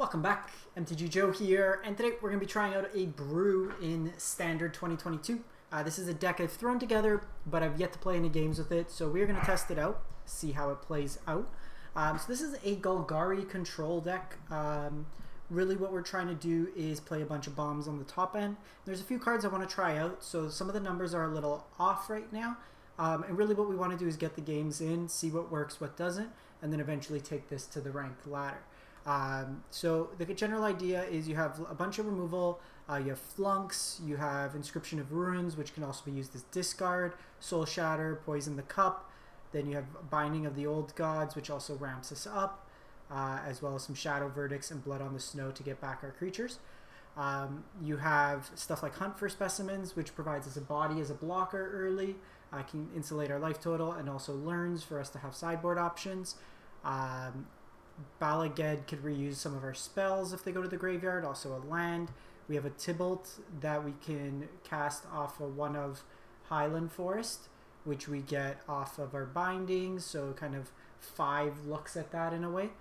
Welcome back, MTG Joe here, and today we're going to be trying out a brew in Standard 2022. This is a deck I've thrown together, but I've yet to play any games with it, so we're going to test it out, see how it plays out. So this is a Golgari Control deck. Really what we're trying to do is play a bunch of bombs on the top end. There's a few cards I want to try out, so some of the numbers are a little off right now. And really what we want to do is get the games in, see what works, what doesn't, and then eventually take this to the ranked ladder. So the general idea is you have a bunch of removal, you have flunks, you have Inscription of Ruins, which can also be used as discard, Soul Shatter, Poison the Cup, then you have Binding of the Old Gods, which also ramps us up, as well as some Shadow Verdicts and Blood on the Snow to get back our creatures. You have stuff like Hunt for Specimens, which provides us a body as a blocker early, can insulate our life total, and also learns for us to have sideboard options. Balaged could reuse some of our spells if they go to the graveyard, also a land. We have a Tybalt that we can cast off of one of Highland Forest, which we get off of our bindings, so kind of 5 looks at that in a way.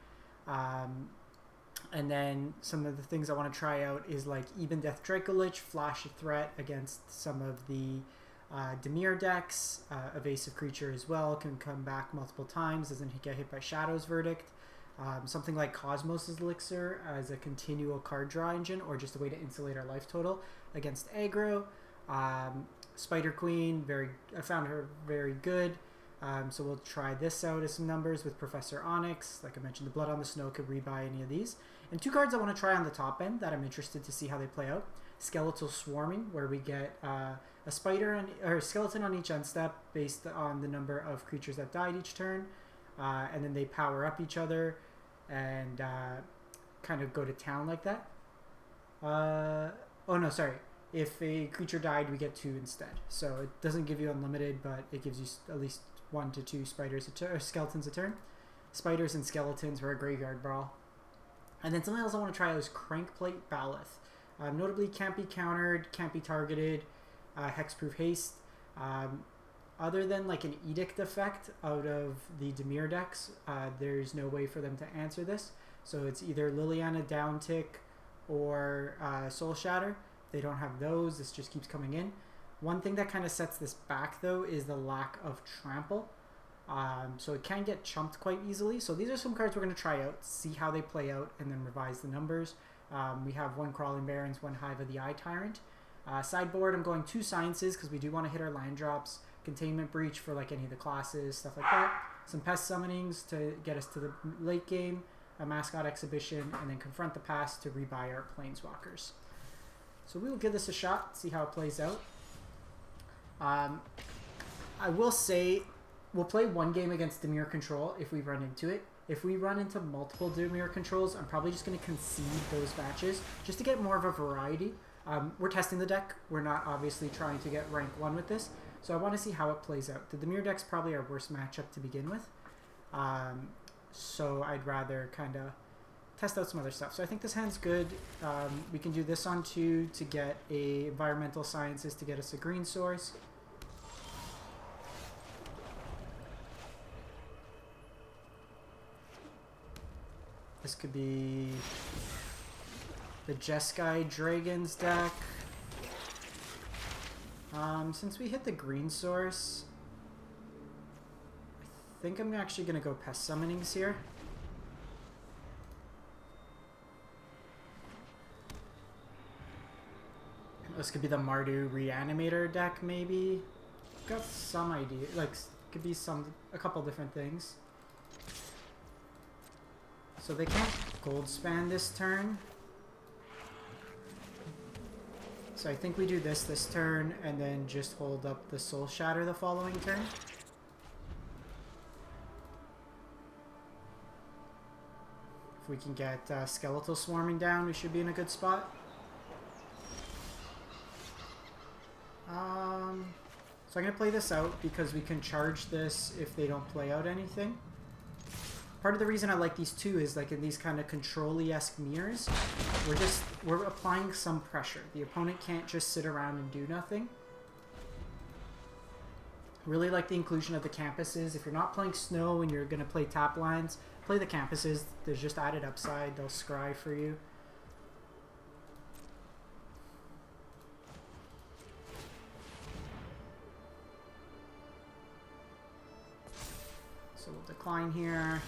And then some of the things I want to try out is like Even Death Dracolich, flash a threat against some of the Dimir decks. Evasive Creature as well can come back multiple times, doesn't get hit by Shadow's Verdict. Something like Cosmos' Elixir as a continual card draw engine, or just a way to insulate our life total against aggro. Spider Queen, I found her very good. So we'll try this out as some numbers with Professor Onyx. Like I mentioned, the Blood on the Snow could rebuy any of these. And 2 cards I want to try on the top end that I'm interested to see how they play out. Skeletal Swarming, where we get a spider or a skeleton on each end step based on the number of creatures that died each turn. And then they power up each other and kind of go to town like that. Oh no, sorry. If a creature died, we get 2 instead. So it doesn't give you unlimited, but it gives you at least 1 to 2 skeletons a turn. Spiders and skeletons for a graveyard brawl. And then something else I want to try is Crankplate Ballast. Notably, can't be countered, can't be targeted, hexproof haste. Other than like an edict effect out of the Dimir decks, there's no way for them to answer this. So it's either Liliana Downtick or Soul Shatter. They don't have those. This just keeps coming in. One thing that kind of sets this back though is the lack of trample. So it can get chumped quite easily. So these are some cards we're going to try out, see how they play out, and then revise the numbers. We have 1 Crawling Barrens, 1 Hive of the Eye Tyrant. Sideboard, I'm going 2 Sciences because we do want to hit our land drops. Containment Breach for like any of the classes, stuff like that. Some Pest Summonings to get us to the late game. A Mascot Exhibition, and then Confront the Past to rebuy our Planeswalkers. So we will give this a shot, see how it plays out. I will say we'll play 1 game against Dimir Control if we run into it. If we run into multiple Dimir Controls, I'm probably just going to concede those matches just to get more of a variety. We're testing the deck. We're not obviously trying to get rank 1 with this. So I want to see how it plays out. The Dimir deck's probably our worst matchup to begin with. So I'd rather kind of test out some other stuff. So I think this hand's good. We can do this on 2 to get a Environmental Sciences to get us a green source. This could be the Jeskai Dragons deck. Since we hit the green source, I think I'm actually going to go Pest Summonings here. This could be the Mardu Reanimator deck, maybe. Got some idea, like, could be a couple different things. So they can't Goldspan this turn. So I think we do this turn, and then just hold up the Soul Shatter the following turn. If we can get Skeletal Swarming down, we should be in a good spot. So I'm going to play this out because we can charge this if they don't play out anything. Part of the reason I like these 2 is like in these kind of control-y-esque mirrors, we're applying some pressure. The opponent can't just sit around and do nothing. Really like the inclusion of the campuses. If you're not playing snow and you're going to play tap lines, Play the campuses. There's just added upside. They'll scry for you. So we'll decline here.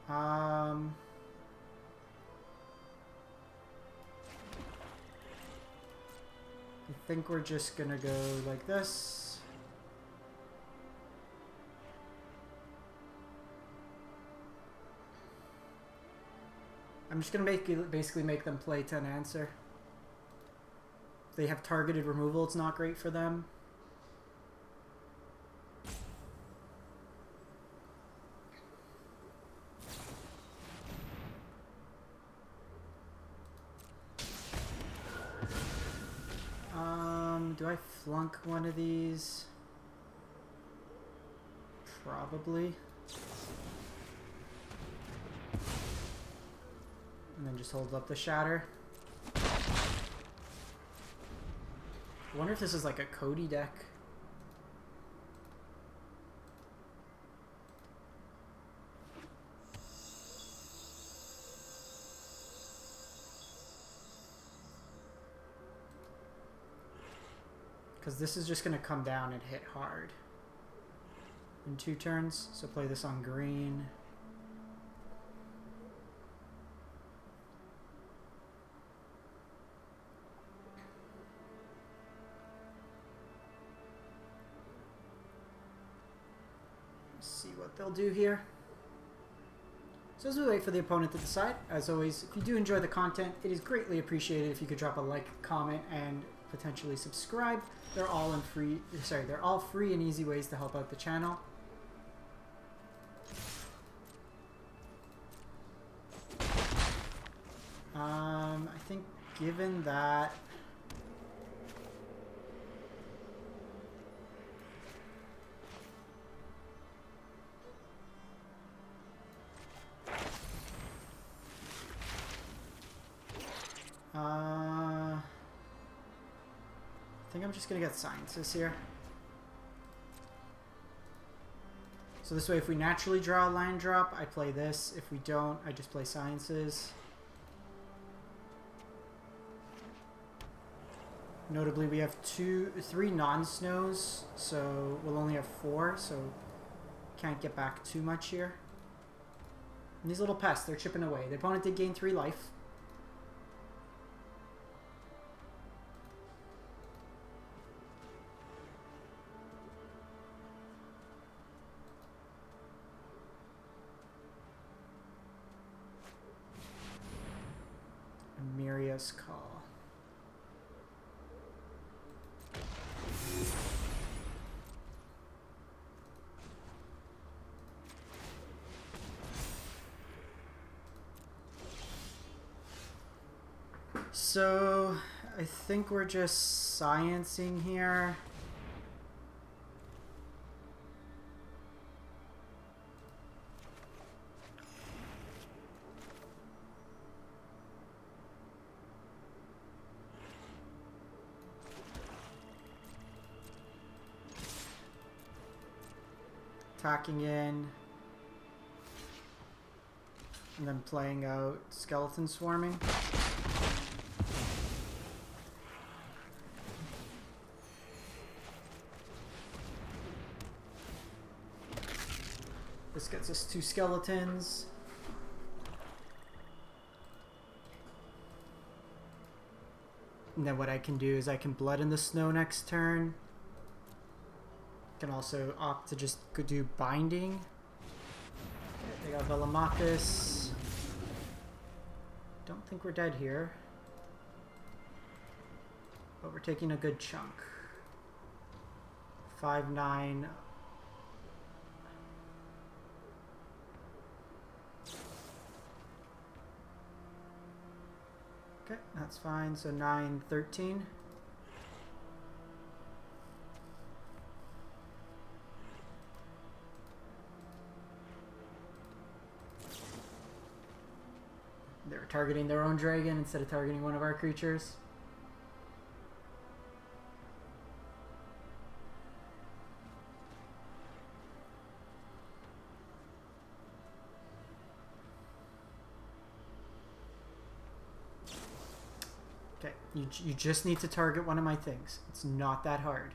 I think we're just gonna go like this. I'm just gonna basically make them play 10 answer. If they have targeted removal, it's not great for them. Do I flunk one of these? Probably. And then just hold up the shatter. I wonder if this is like a Cody deck. Because this is just going to come down and hit hard in 2 turns. So play this on green. Let's see what they'll do here. So as we wait for the opponent to decide, as always, if you do enjoy the content, it is greatly appreciated if you could drop a like, comment, and potentially subscribe. They're all free and easy ways to help out the channel. I think given that I think I'm just gonna get sciences here. So this way, if we naturally draw a land drop, I play this. If we don't, I just play sciences. Notably, we have 3 non-snows, so we'll only have 4, so can't get back too much here. And these little pests, they're chipping away. The opponent did gain 3 life. Miria's Call. So I think we're just sciencing here. Attacking in, and then playing out Skeleton Swarming. This gets us 2 skeletons. And then what I can do is I can Blood in the Snow next turn. Can also opt to just go do Binding. Okay, they got Velomachus. Don't think we're dead here. But we're taking a good chunk. 5-9. Okay, that's fine. So 9-13. They're targeting their own dragon instead of targeting one of our creatures. Okay, you just need to target one of my things. It's not that hard.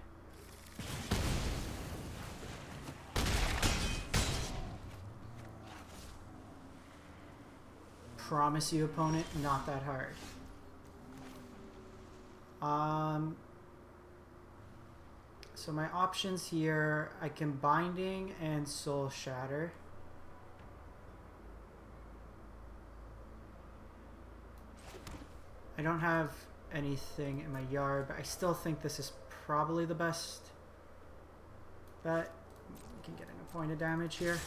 Promise you, opponent, not that hard. So my options here, I can Binding and Soul Shatter. I don't have anything in my yard, but I still think this is probably the best bet. We can get a point of damage here.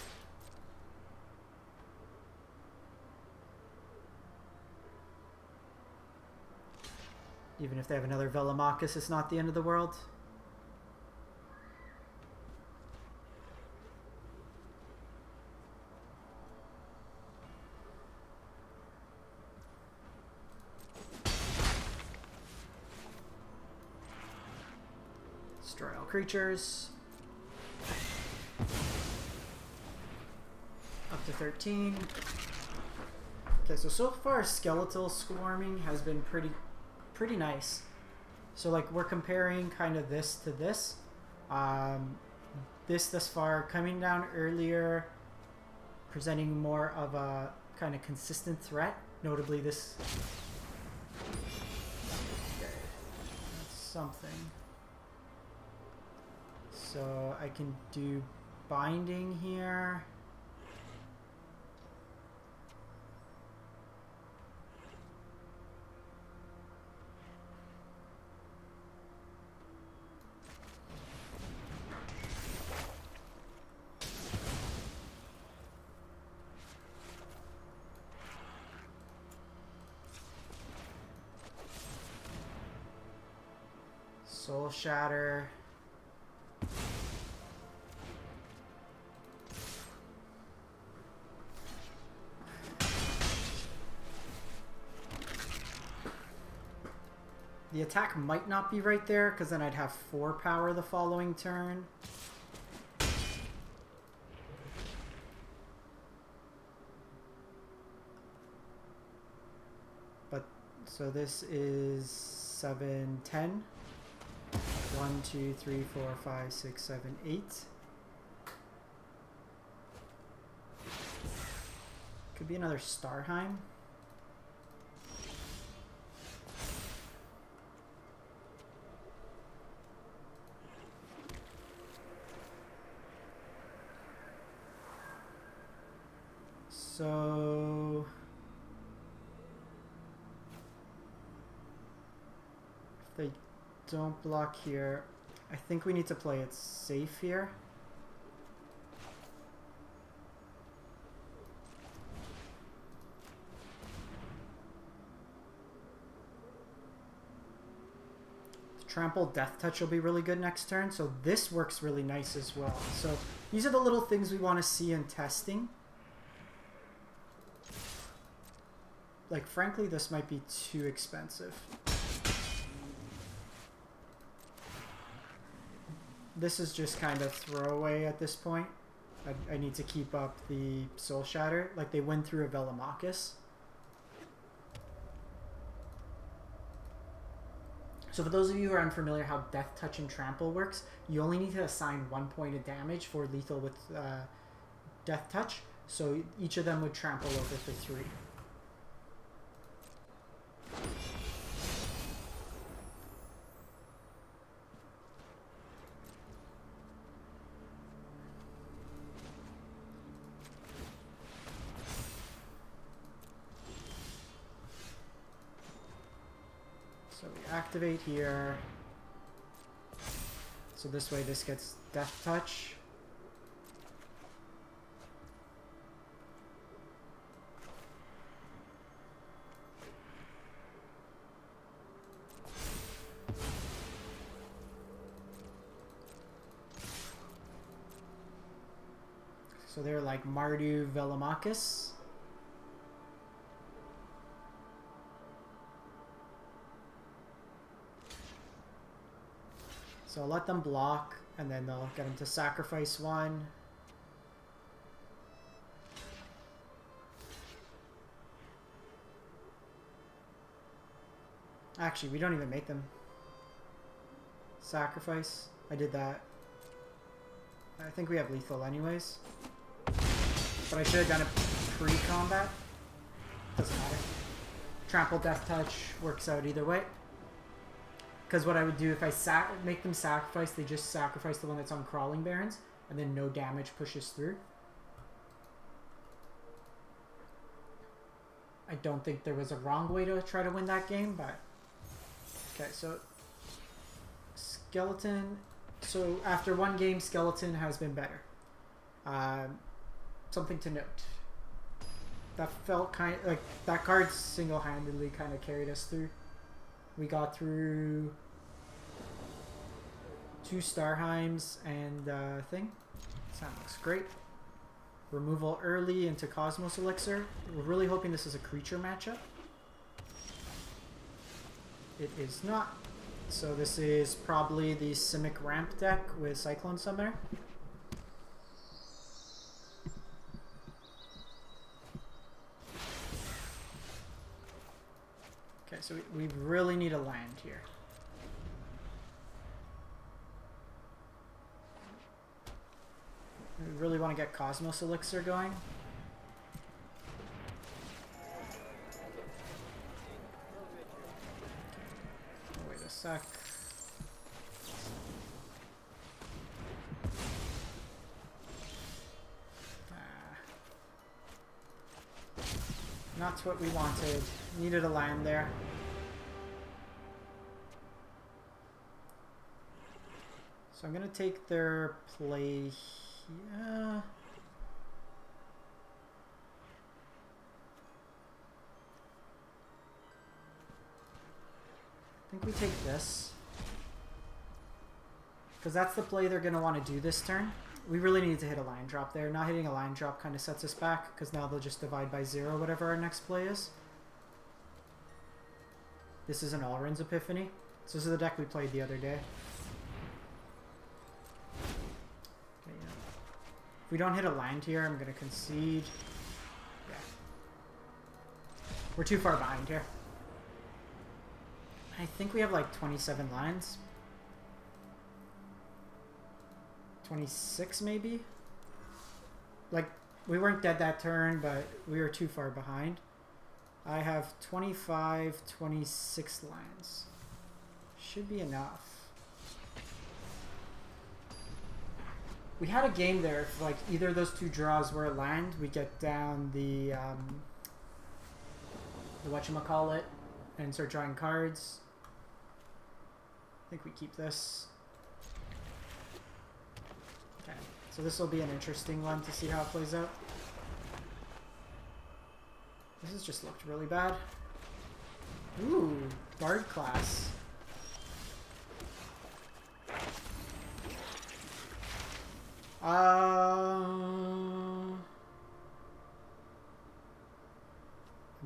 Even if they have another Velomachus, it's not the end of the world. Destroy all creatures. Up to 13. Okay, so far skeletal swarming has been pretty nice. So like we're comparing kind of this to this. This thus far coming down earlier, presenting more of a kind of consistent threat. Notably this. Okay, that's something. So I can do Binding here. Soul Shatter. The attack might not be right there, because then I'd have 4 power the following turn. But, so this is 7, 10. 1, 2, 3, 4, 5, 6, 7, 8. Could be another Starheim. So if they don't block here, I think we need to play it safe here. Trample Death Touch will be really good next turn, so this works really nice as well. So these are the little things we want to see in testing. Like, frankly, this might be too expensive. This is just kind of throwaway at this point. I need to keep up the Soul Shatter. Like, they win through a Velomachus. So for those of you who are unfamiliar how Death Touch and Trample works, you only need to assign 1 point of damage for lethal with Death Touch. So each of them would trample over for 3. So we activate here. So this way this gets Death Touch. So they're like Mardu Velomachus. So I'll let them block, and then they'll get them to sacrifice 1. Actually, we don't even make them. Sacrifice. I did that. I think we have lethal anyways. But I should have done it pre-combat. Doesn't matter. Trample, Death Touch works out either way. Because what I would do if I make them sacrifice, they just sacrifice the one that's on Crawling Barrens, and then no damage pushes through. I don't think there was a wrong way to try to win that game, but... Okay, so... Skeleton... So, after one game, Skeleton has been better. Something to note. That felt kind of... Like, that card single-handedly kind of carried us through. We got through... 2 Starheims and thing. So that looks great. Removal early into Cosmos Elixir. We're really hoping this is a creature matchup. It is not. So this is probably the Simic Ramp deck with Cyclone Summoner. Okay, so we really need a land here. We really want to get Cosmos Elixir going. Oh, wait a sec. Not what we wanted. Needed a land there. So I'm going to take their play here. Yeah. I think we take this. Because that's the play they're going to want to do this turn. We really need to hit a line drop there. Not hitting a line drop kind of sets us back, because now they'll just divide by 0 whatever our next play is. This is an Alrund's Epiphany. So this is the deck we played the other day. If we don't hit a land here, I'm going to concede. Yeah. We're too far behind here. I think we have like 27 lines. 26 maybe? Like, we weren't dead that turn, but we were too far behind. I have 25, 26 lines. Should be enough. We had a game there, if like either of those 2 draws were a land, we get down the whatchamacallit and start drawing cards. I think we keep this. Okay, so this will be an interesting one to see how it plays out. This has just looked really bad. Ooh, Bard class. I'm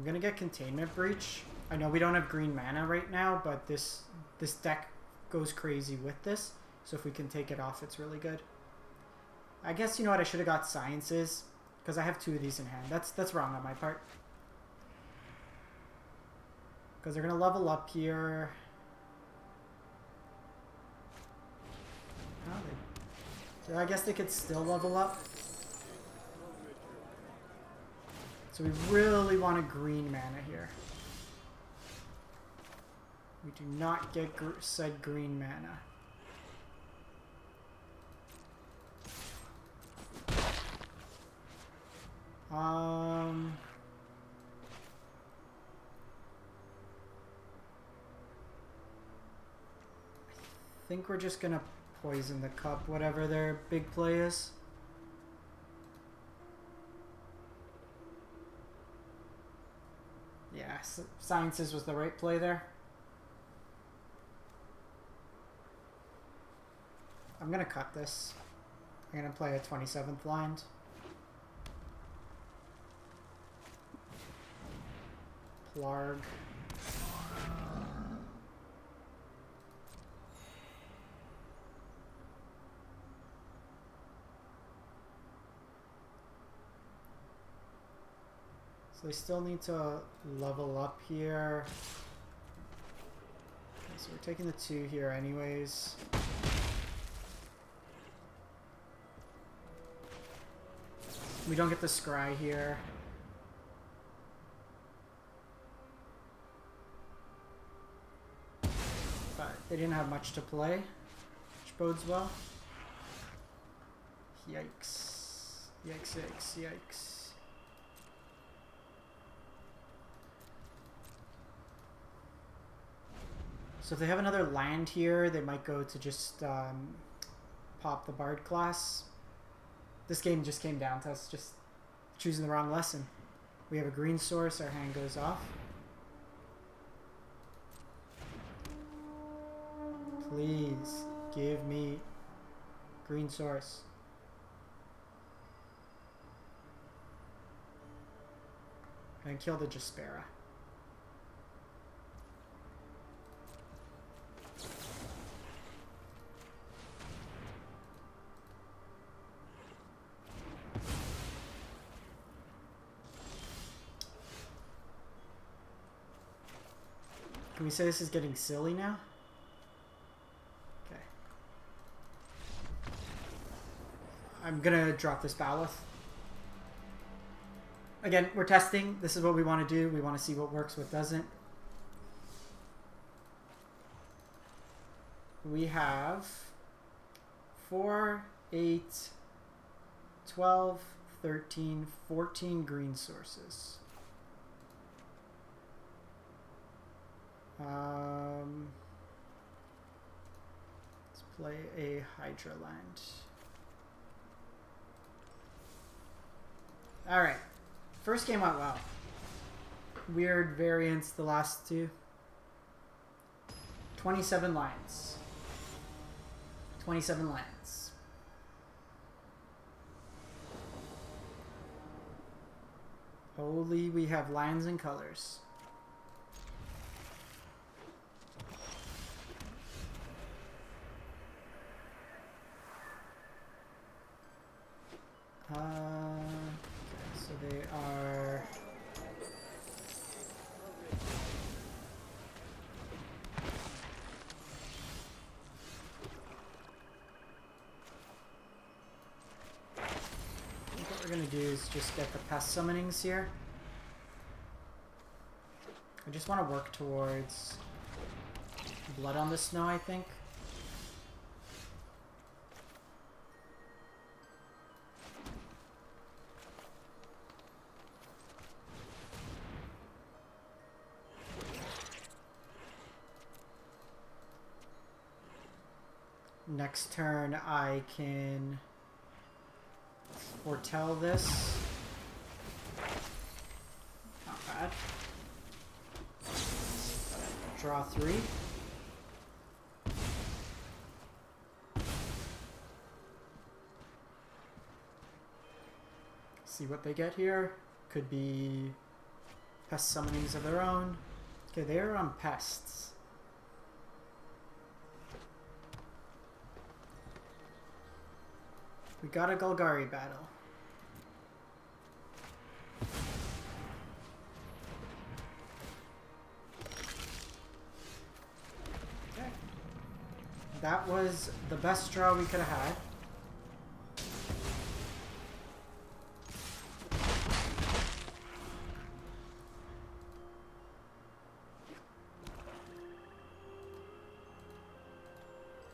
gonna get Containment Breach. I know we don't have green mana right now, but this deck goes crazy with this. So if we can take it off, it's really good. I guess, you know what, I should have got Sciences, because I have 2 of these in hand. That's wrong on my part. Because they're gonna level up here. Oh, I guess they could still level up. So we really want a green mana here. We do not get said green mana. I think we're just gonna poison the cup, whatever their big play is. Yeah, Sciences was the right play there. I'm gonna cut this. I'm gonna play a 27th land. Plarg. So they still need to level up here. So we're taking the 2 here anyways. We don't get the scry here. But they didn't have much to play, which bodes well. Yikes. Yikes, yikes, yikes. So if they have another land here, they might go to just pop the Bard class. This game just came down to us just choosing the wrong lesson. We have a green source, our hand goes off. Please give me green source. And kill the Jaspera. Can we say this is getting silly now? Okay. I'm gonna drop this Baloth. Again, we're testing. This is what we want to do. We want to see what works, what doesn't. We have 4, 8, 12, 13, 14 green sources. Let's play a Hydra land. Alright. First game went well. Weird variance the last 2. 27 lines. 27 lines. Holy, we have lines and colors. Okay, so they are... I think what we're going to do is just get the pest summonings here. I just want to work towards Blood on the Snow, I think. Next turn, I can foretell this. Not bad. Draw 3. See what they get here. Could be pest summonings of their own. Okay, they're on pests. We got a Golgari battle. Okay. That was the best draw we could have had.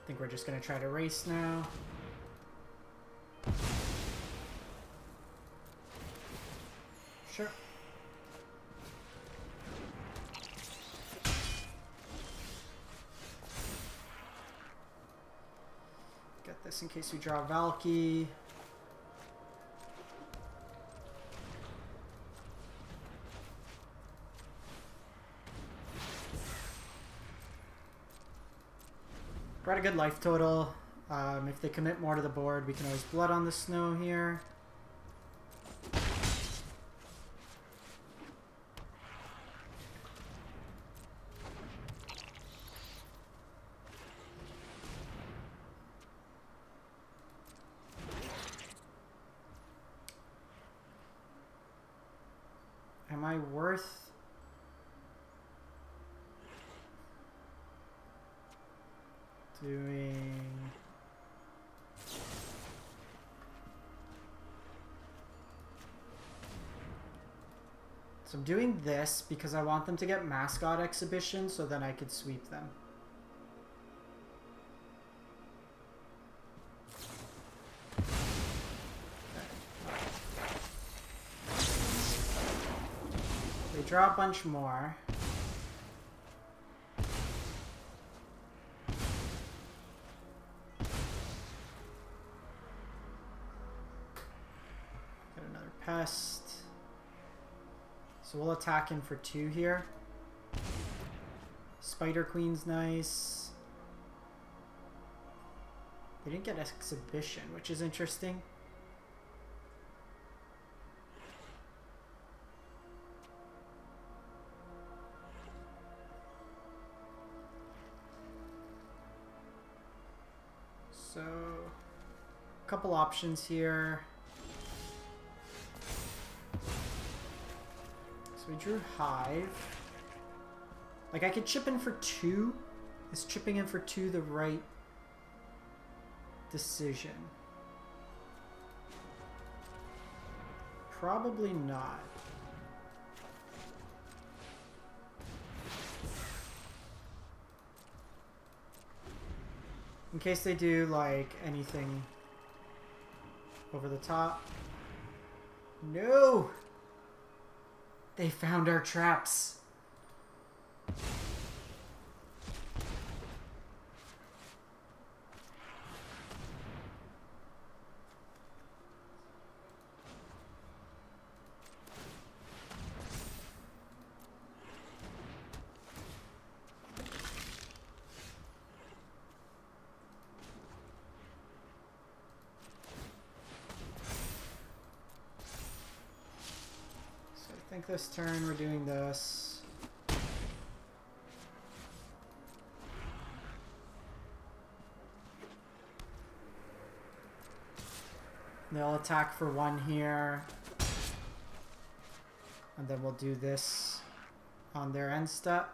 I think we're just going to try to race now. Sure. Get this in case we draw Valky. Got a good life total. If they commit more to the board, we can always Blood on the Snow here. Am I worth... Doing... So I'm doing this because I want them to get mascot exhibition so then I could sweep them. They draw a bunch more. Got another pest. So we'll attack in for 2 here. Spider Queen's nice. They didn't get exhibition, which is interesting. So, a couple options here. So we drew Hive. Like I could chip in for 2. Is chipping in for 2 the right decision? Probably not. In case they do like anything over the top. No! They found our traps. I think this turn we're doing this. They'll attack for 1 here. And then we'll do this on their end step.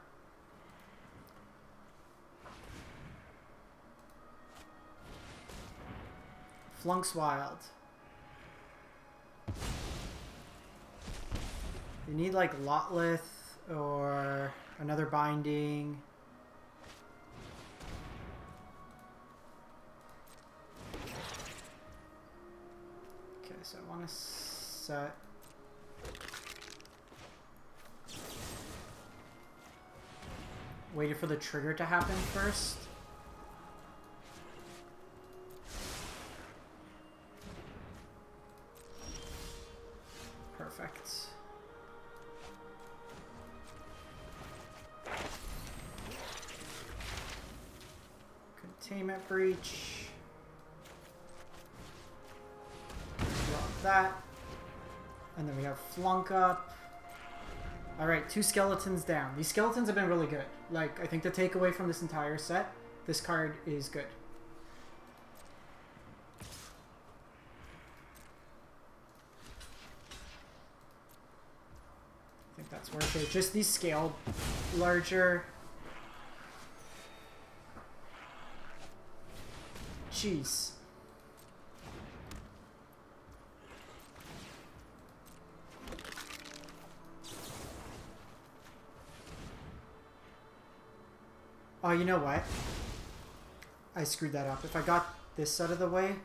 Flunk's Wild. You need like Lotlith or another binding. Okay, so I want to set. Waited for the trigger to happen first. Perfect. Containment Breach. Drop that. And then we have Flunk up. Alright, 2 skeletons down. These skeletons have been really good. Like, I think the takeaway from this entire set, this card is good. I think that's worth it. Just these scaled larger. Jeez. Oh, you know what? I screwed that up. If I got this out of the way...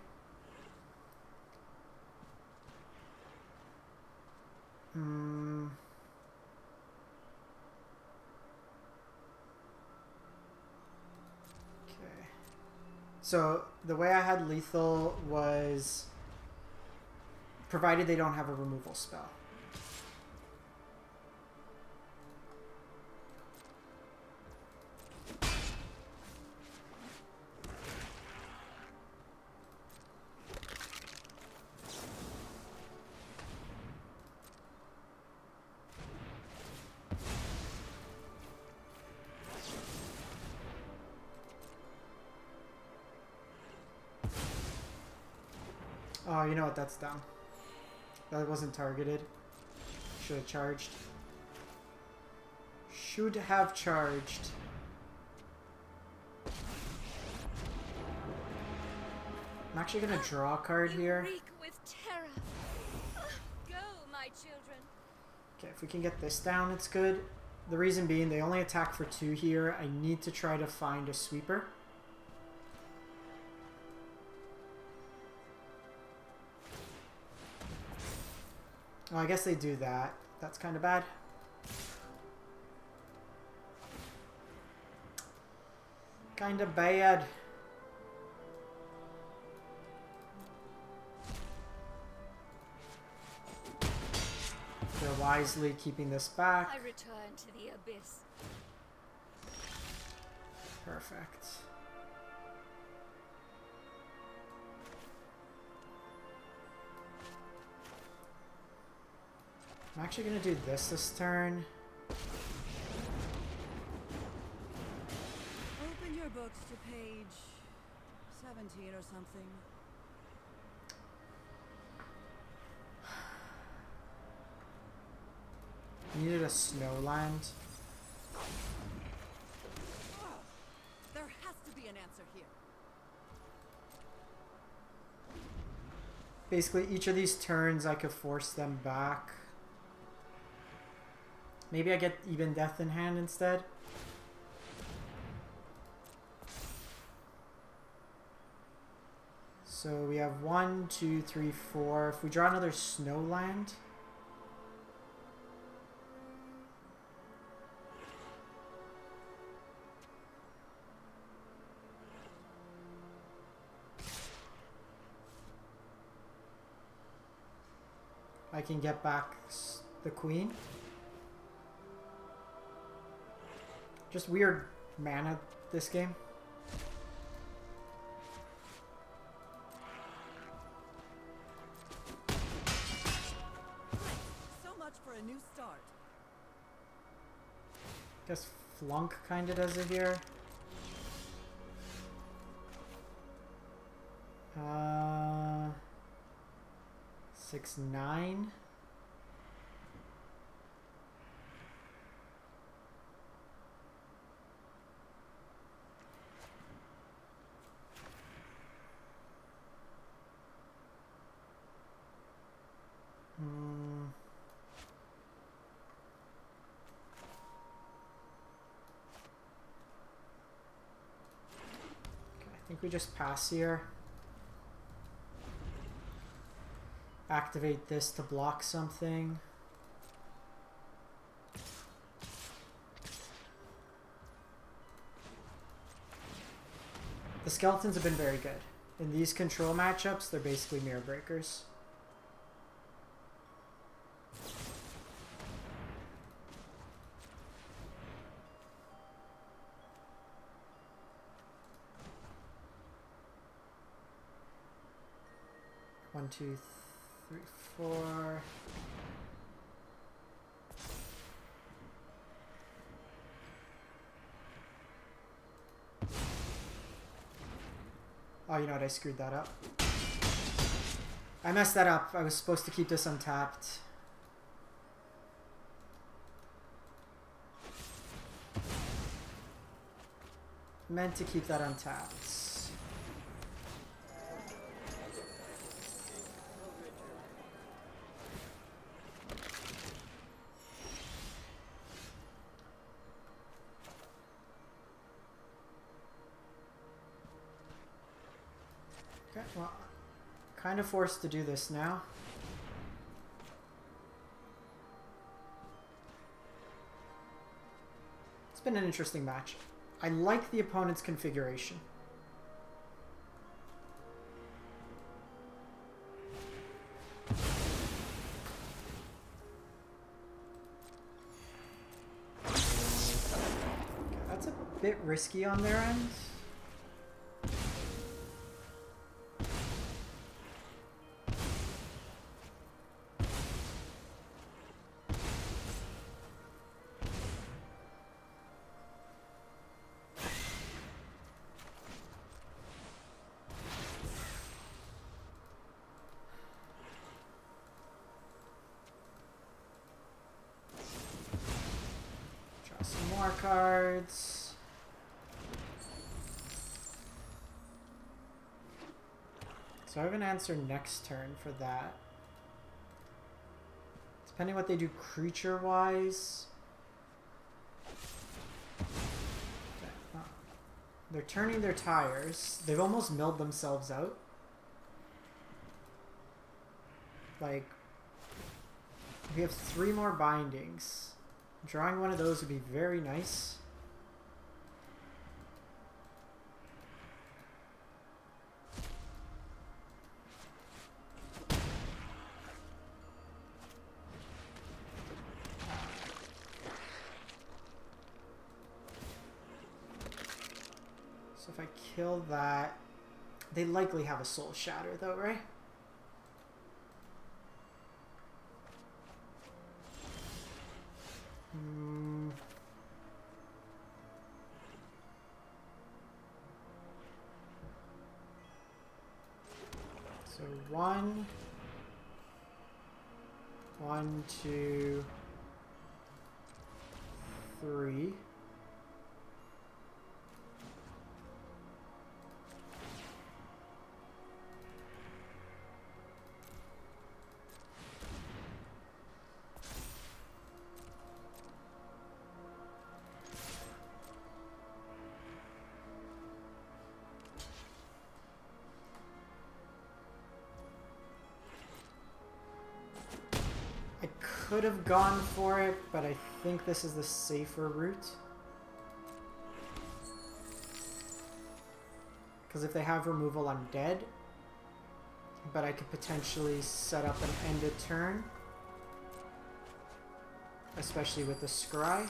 Okay. So, the way I had lethal was... provided they don't have a removal spell. Oh, you know what? That's dumb. That wasn't targeted. Should have charged. Should have charged. I'm actually going to draw a card here. Reek with terror. Go, my children. Okay, if we can get this down, it's good. The reason being, they only attack for 2 here. I need to try to find a sweeper. Oh, I guess they do that. That's kind of bad. Kind of bad. They're wisely keeping this back. I return to the abyss. Perfect. I'm actually going to do this turn. Open your books to page 17 or something. Needed a snowland. There has to be an answer here. Basically, each of these turns I could force them back. Maybe I get even death in hand instead. So we have 1, 2, 3, 4. If we draw another snowland. I can get back the queen. Just weird mana this game. So much for a new start. Guess Flunk kinda does it here. 6, 9. I think we just pass here. Activate this to block something. The skeletons have been very good. In these control matchups, they're basically mirror breakers. One, two, 3, 4. Oh, you know what? I screwed that up. I messed that up. I was supposed to keep this untapped. Meant to keep that untapped. Okay, well, kind of forced to do this now. It's been an interesting match. I like the opponent's configuration. Okay, that's a bit risky on their end. More cards. So I have an answer next turn for that. Depending what they do creature-wise. They're turning their tires. They've almost milled themselves out. Like, we have 3 more bindings. Drawing one of those would be very nice. So if I kill that, they likely have a Soul Shatter though, right? So 1, 2, 3. Could have gone for it, but I think this is the safer route. Because if they have removal, I'm dead. But I could potentially set up an end of turn. Especially with the Scry.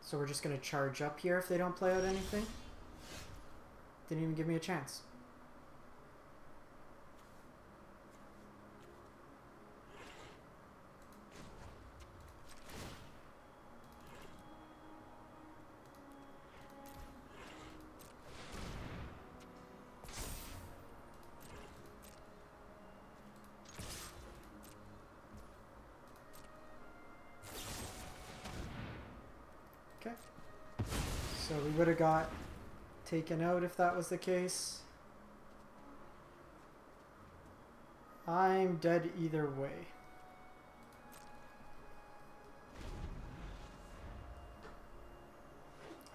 So we're just going to charge up here if they don't play out anything. Didn't even give me a chance. Okay. So we would have got taken out if that was the case. I'm dead either way.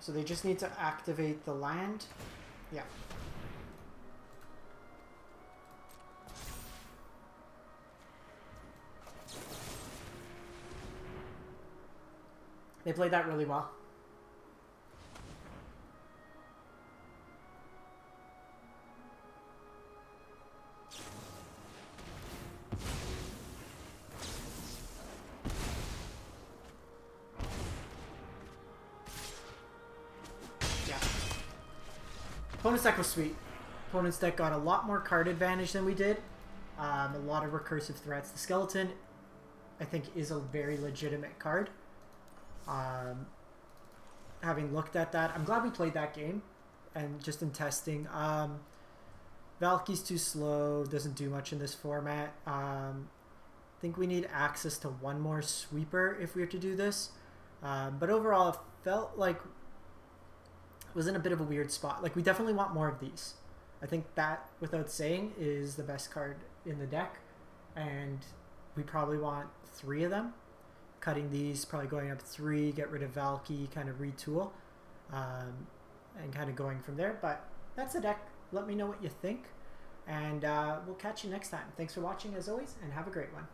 So they just need to activate the land. Yeah. They played that really well. Opponent's deck was sweet. Opponent's deck got a lot more card advantage than we did. A lot of recursive threats. The skeleton, I think, is a very legitimate card. Having looked at that, I'm glad we played that game. And just in testing, Valky's too slow, doesn't do much in this format. I think we need access to one more sweeper if we have to do this. But overall, it felt like was in a bit of a weird spot. Like, we definitely want more of these. I think that, without saying, is the best card in the deck. And we probably want 3 of them. Cutting these, probably going up 3, get rid of Valky, kind of retool. And kind of going from there. But that's the deck. Let me know what you think. And we'll catch you next time. Thanks for watching, as always, and have a great one.